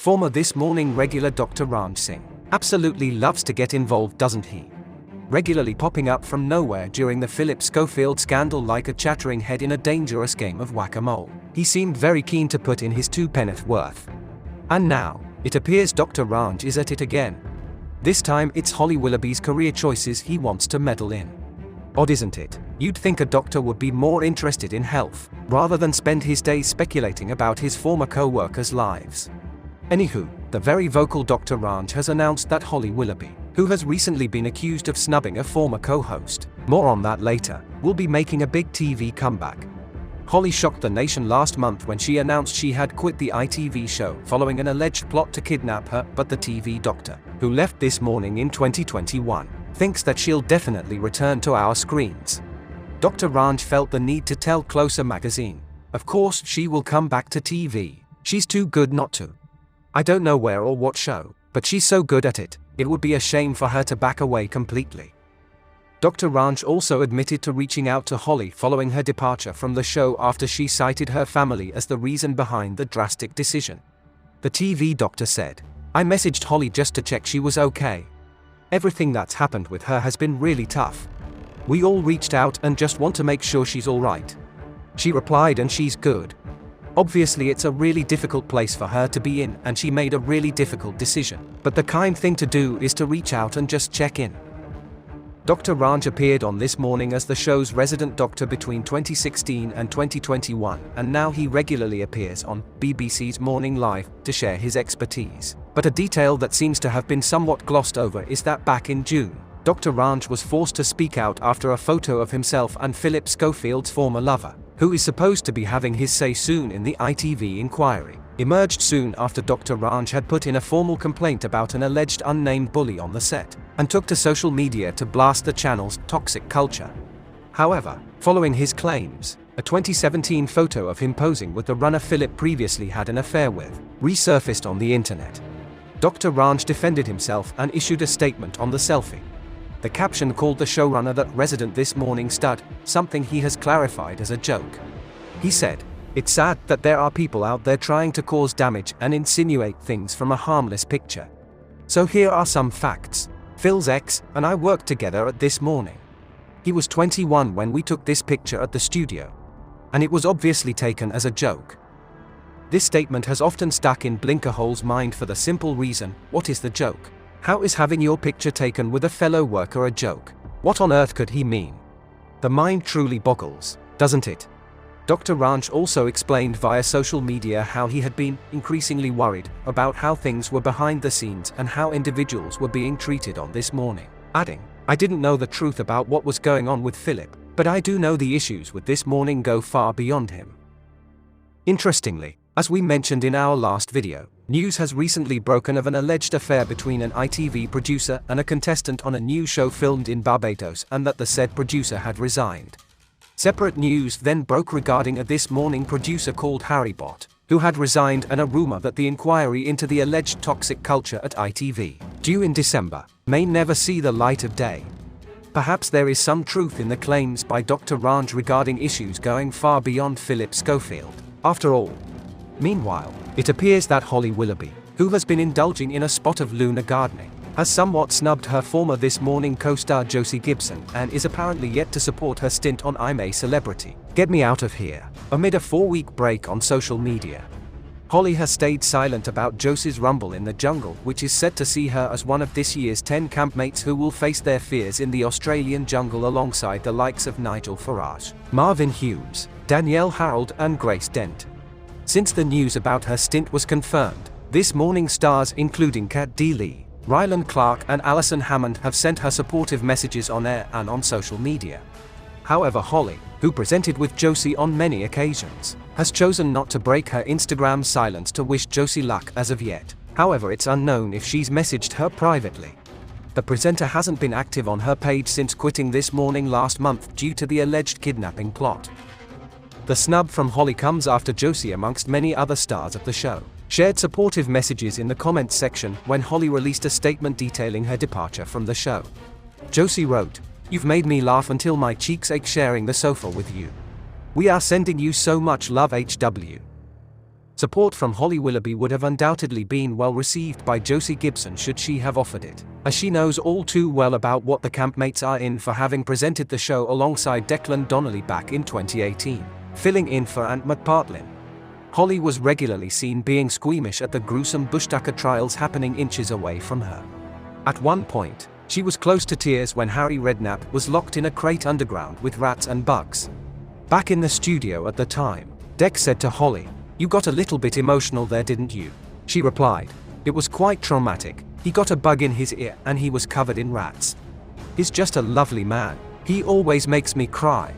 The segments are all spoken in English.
Former This Morning regular Dr. Ranj Singh absolutely loves to get involved, doesn't he? Regularly popping up from nowhere during the Phillip Schofield scandal like a chattering head in a dangerous game of whack-a-mole. He seemed very keen to put in his 2 penneth worth. And now, it appears Dr. Ranj is at it again. This time it's Holly Willoughby's career choices he wants to meddle in. Odd, isn't it? You'd think a doctor would be more interested in health, rather than spend his days speculating about his former co-workers' lives. Anywho, the very vocal Dr. Ranj has announced that Holly Willoughby, who has recently been accused of snubbing a former co-host, more on that later, will be making a big TV comeback. Holly shocked the nation last month when she announced she had quit the ITV show following an alleged plot to kidnap her, but the TV doctor, who left This Morning in 2021, thinks that she'll definitely return to our screens. Dr. Ranj felt the need to tell Closer magazine, of course she will come back to TV, she's too good not to. I don't know where or what show, but she's so good at it, it would be a shame for her to back away completely. Dr. Ranj also admitted to reaching out to Holly following her departure from the show after she cited her family as the reason behind the drastic decision. The TV doctor said, "I messaged Holly just to check she was okay. Everything that's happened with her has been really tough. We all reached out and just want to make sure she's alright. She replied and she's good. Obviously it's a really difficult place for her to be in and she made a really difficult decision, but the kind thing to do is to reach out and just check in." Dr. Ranj appeared on This Morning as the show's resident doctor between 2016 and 2021, and now he regularly appears on BBC's Morning Live to share his expertise. But a detail that seems to have been somewhat glossed over is that back in June, Dr. Ranj was forced to speak out after a photo of himself and Phillip Schofield's former lover, who is supposed to be having his say soon in the ITV inquiry, emerged soon after Dr. Ranj had put in a formal complaint about an alleged unnamed bully on the set, and took to social media to blast the channel's toxic culture. However, following his claims, a 2017 photo of him posing with the runner Phillip previously had an affair with resurfaced on the internet. Dr. Ranj defended himself and issued a statement on the selfie. The caption called the showrunner that resident This Morning stud, something he has clarified as a joke. He said, "It's sad that there are people out there trying to cause damage and insinuate things from a harmless picture. So here are some facts. Phil's ex and I worked together at This Morning. He was 21 when we took this picture at the studio. And it was obviously taken as a joke." This statement has often stuck in Blinkerhole's mind for the simple reason, what is the joke? How is having your picture taken with a fellow worker a joke? What on earth could he mean? The mind truly boggles, doesn't it? Dr. Ranj also explained via social media how he had been increasingly worried about how things were behind the scenes and how individuals were being treated on This Morning, adding, "I didn't know the truth about what was going on with Phillip, but I do know the issues with This Morning go far beyond him." Interestingly, as we mentioned in our last video, news has recently broken of an alleged affair between an ITV producer and a contestant on a new show filmed in Barbados, and that the said producer had resigned. Separate news then broke regarding a This Morning producer called Harry Bott, who had resigned, and a rumor that the inquiry into the alleged toxic culture at ITV, due in December, may never see the light of day. Perhaps there is some truth in the claims by Dr. Ranj regarding issues going far beyond Phillip Schofield, after all. Meanwhile, it appears that Holly Willoughby, who has been indulging in a spot of lunar gardening, has somewhat snubbed her former This Morning co-star Josie Gibson and is apparently yet to support her stint on I'm a Celebrity, Get Me Out of Here, amid a 4-week break on social media. Holly has stayed silent about Josie's rumble in the jungle, which is set to see her as one of this year's 10 campmates who will face their fears in the Australian jungle alongside the likes of Nigel Farage, Marvin Hughes, Danielle Harold and Grace Dent. Since the news about her stint was confirmed, This Morning stars including Kat Deeley, Ryland Clark and Alison Hammond have sent her supportive messages on air and on social media. However, Holly, who presented with Josie on many occasions, has chosen not to break her Instagram silence to wish Josie luck as of yet. However, it's unknown if she's messaged her privately. The presenter hasn't been active on her page since quitting This Morning last month due to the alleged kidnapping plot. The snub from Holly comes after Josie, amongst many other stars of the show, shared supportive messages in the comments section when Holly released a statement detailing her departure from the show. Josie wrote, "You've made me laugh until my cheeks ache sharing the sofa with you. We are sending you so much love HW. Support from Holly Willoughby would have undoubtedly been well received by Josie Gibson should she have offered it, as she knows all too well about what the campmates are in for having presented the show alongside Declan Donnelly back in 2018, filling in for Ant McPartlin. Holly was regularly seen being squeamish at the gruesome Bushtucker trials happening inches away from her. At one point, she was close to tears when Harry Redknapp was locked in a crate underground with rats and bugs. Back in the studio at the time, Dec said to Holly, "You got a little bit emotional there, didn't you?" She replied, "It was quite traumatic. He got a bug in his ear and he was covered in rats. He's just a lovely man. He always makes me cry."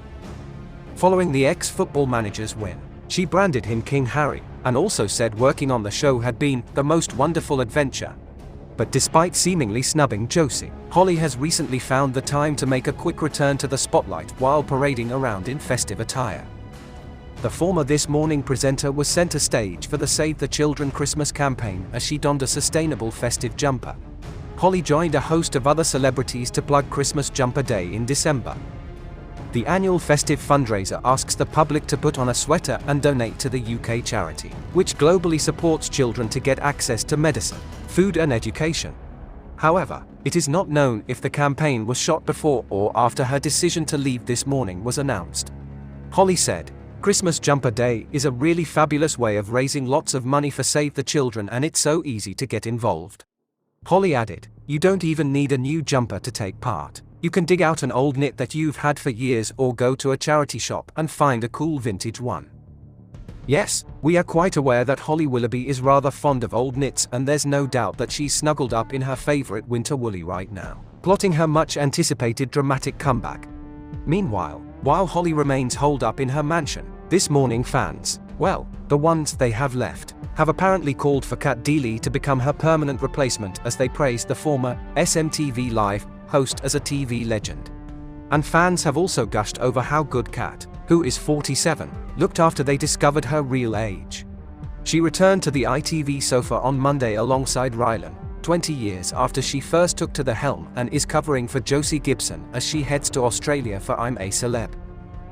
Following the ex-football manager's win, she branded him King Harry, and also said working on the show had been the most wonderful adventure. But despite seemingly snubbing Josie, Holly has recently found the time to make a quick return to the spotlight while parading around in festive attire. The former This Morning presenter was center stage for the Save the Children Christmas campaign as she donned a sustainable festive jumper. Holly joined a host of other celebrities to plug Christmas Jumper Day in December. The annual festive fundraiser asks the public to put on a sweater and donate to the UK charity, which globally supports children to get access to medicine, food and education. However, it is not known if the campaign was shot before or after her decision to leave This Morning was announced. Holly said, "Christmas Jumper Day is a really fabulous way of raising lots of money for Save the Children and it's so easy to get involved." Holly added, "You don't even need a new jumper to take part. You can dig out an old knit that you've had for years or go to a charity shop and find a cool vintage one." Yes, we are quite aware that Holly Willoughby is rather fond of old knits, and there's no doubt that she's snuggled up in her favorite winter woolly right now, plotting her much anticipated dramatic comeback. Meanwhile, while Holly remains holed up in her mansion, This Morning fans, well, the ones they have left, have apparently called for Cat Deeley to become her permanent replacement as they praise the former SMTV Live host as a TV legend. And fans have also gushed over how good Cat, who is 47, looked after they discovered her real age. She returned to the ITV sofa on Monday alongside Rylan, 20 years after she first took to the helm, and is covering for Josie Gibson as she heads to Australia for I'm a Celeb.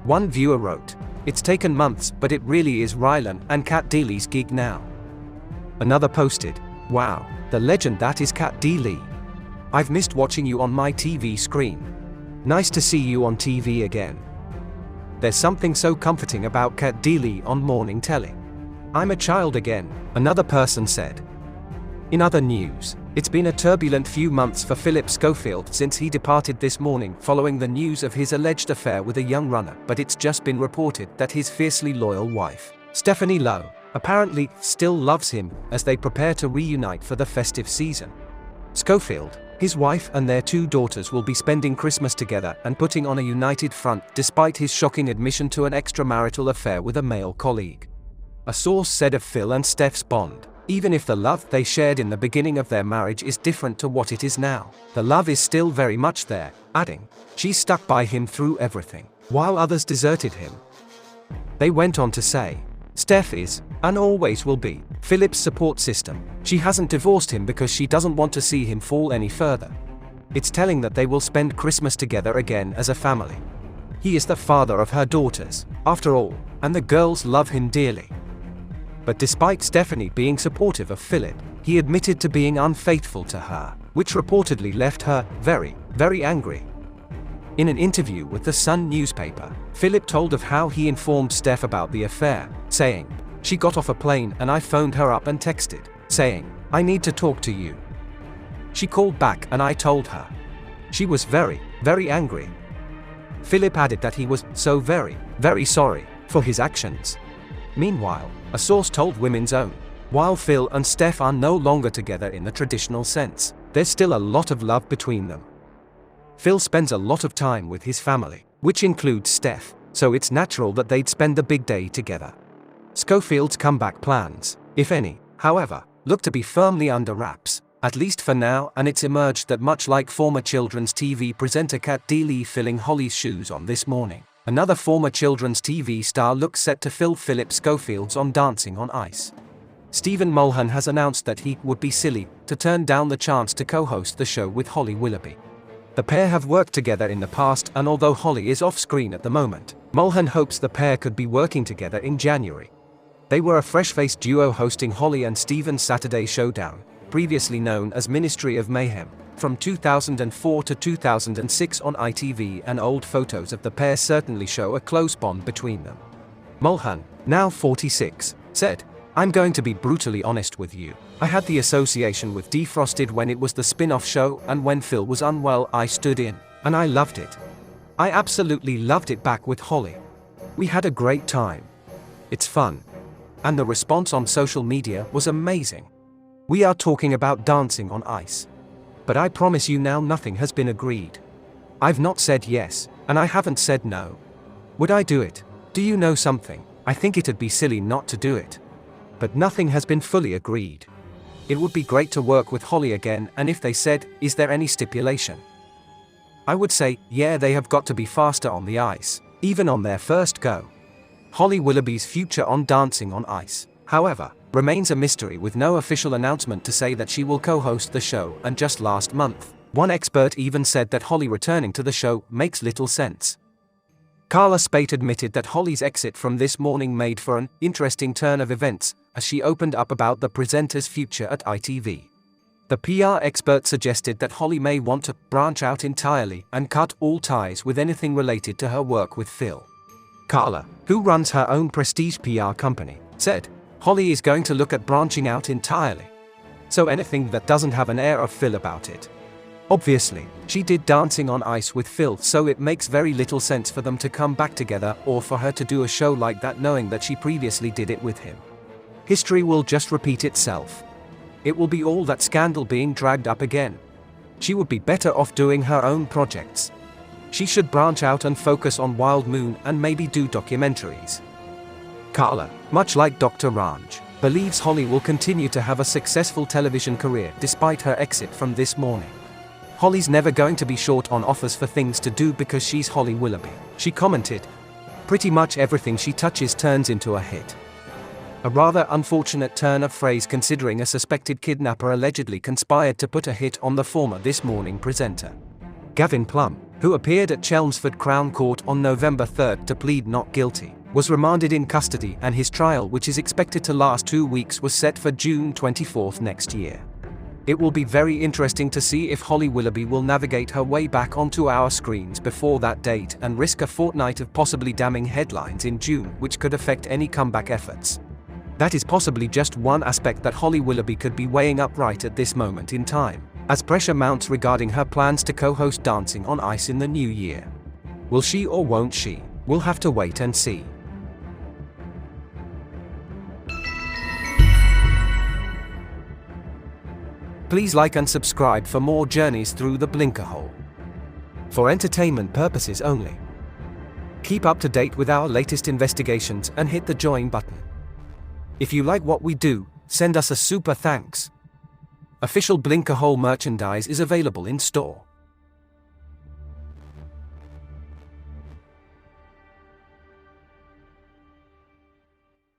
One viewer wrote, "It's taken months, but it really is Rylan and Cat Deeley's gig now." Another posted, "Wow, the legend that is Cat Deeley. I've missed watching you on my TV screen. Nice to see you on TV again. There's something so comforting about Cat Deeley on morning telly. I'm a child again," another person said. In other news, it's been a turbulent few months for Phillip Schofield since he departed This Morning following the news of his alleged affair with a young runner, but it's just been reported that his fiercely loyal wife, Stephanie Lowe, apparently still loves him as they prepare to reunite for the festive season. Schofield, his wife and their 2 daughters will be spending Christmas together and putting on a united front despite his shocking admission to an extramarital affair with a male colleague. A source said of Phil and Steph's bond, "Even if the love they shared in the beginning of their marriage is different to what it is now, the love is still very much there," adding, "She stuck by him through everything, while others deserted him." They went on to say, "Steph is, and always will be, Philip's support system. She hasn't divorced him because she doesn't want to see him fall any further. It's telling that they will spend Christmas together again as a family. He is the father of her daughters, after all, and the girls love him dearly." But despite Stephanie being supportive of Philip, he admitted to being unfaithful to her, which reportedly left her very, very angry. In an interview with the Sun newspaper, Philip told of how he informed Steph about the affair, saying, "She got off a plane and I phoned her up and texted, saying, 'I need to talk to you.' She called back and I told her. She was very, very angry." Philip added that he was so very, very sorry for his actions. Meanwhile, a source told Women's Own, while Phil and Steph are no longer together in the traditional sense, there's still a lot of love between them. Phil spends a lot of time with his family, which includes Steph, so it's natural that they'd spend the big day together. Schofield's comeback plans, if any, however, look to be firmly under wraps, at least for now, and it's emerged that much like former children's TV presenter Cat Deeley filling Holly's shoes on This Morning, another former children's TV star looks set to fill Phillip Schofield's on Dancing on Ice. Stephen Mulhern has announced that he would be silly to turn down the chance to co-host the show with Holly Willoughby. The pair have worked together in the past, and although Holly is off-screen at the moment, Mulhern hopes the pair could be working together in January. They were a fresh-faced duo hosting Holly and Steven's Saturday Showdown, previously known as Ministry of Mayhem, from 2004 to 2006 on ITV, and old photos of the pair certainly show a close bond between them. Mulhan, now 46, said, "I'm going to be brutally honest with you. I had the association with Defrosted when it was the spin-off show, and when Phil was unwell I stood in, and I loved it. I absolutely loved it back with Holly. We had a great time. It's fun. And the response on social media was amazing. We are talking about dancing on ice. But I promise you now nothing has been agreed. I've not said yes, and I haven't said no. Would I do it? Do you know something? I think it'd be silly not to do it. But nothing has been fully agreed. It would be great to work with Holly again, and if they said, is there any stipulation? I would say, yeah, they have got to be faster on the ice, even on their first go. Holly Willoughby's future on Dancing on Ice, however, remains a mystery, with no official announcement to say that she will co-host the show, and just last month, one expert even said that Holly returning to the show makes little sense. Carla Spate admitted that Holly's exit from This Morning made for an interesting turn of events, as she opened up about the presenter's future at ITV. The PR expert suggested that Holly may want to branch out entirely and cut all ties with anything related to her work with Phil. Carla, who runs her own prestige PR company, said, "Holly is going to look at branching out entirely. So anything that doesn't have an air of Phil about it. Obviously, she did Dancing on Ice with Phil, so it makes very little sense for them to come back together, or for her to do a show like that knowing that she previously did it with him. History will just repeat itself. It will be all that scandal being dragged up again. She would be better off doing her own projects. She should branch out and focus on Wild Moon and maybe do documentaries." Carla, much like Dr. Ranj, believes Holly will continue to have a successful television career despite her exit from This Morning. "Holly's never going to be short on offers for things to do because she's Holly Willoughby," she commented. "Pretty much everything she touches turns into a hit." A rather unfortunate turn of phrase, considering a suspected kidnapper allegedly conspired to put a hit on the former This Morning presenter. Gavin Plum, who appeared at Chelmsford Crown Court on November 3rd to plead not guilty, was remanded in custody, and his trial, which is expected to last 2 weeks, was set for June 24th next year. It will be very interesting to see if Holly Willoughby will navigate her way back onto our screens before that date and risk a fortnight of possibly damning headlines in June, which could affect any comeback efforts. That is possibly just one aspect that Holly Willoughby could be weighing up right at this moment in time, as pressure mounts regarding her plans to co-host Dancing on Ice in the new year. Will she or won't she? We'll have to wait and see. Please like and subscribe for more journeys through the Blinkerhole. For entertainment purposes only. Keep up to date with our latest investigations and hit the join button. If you like what we do, send us a super thanks. Official Blinkerhole merchandise is available in store.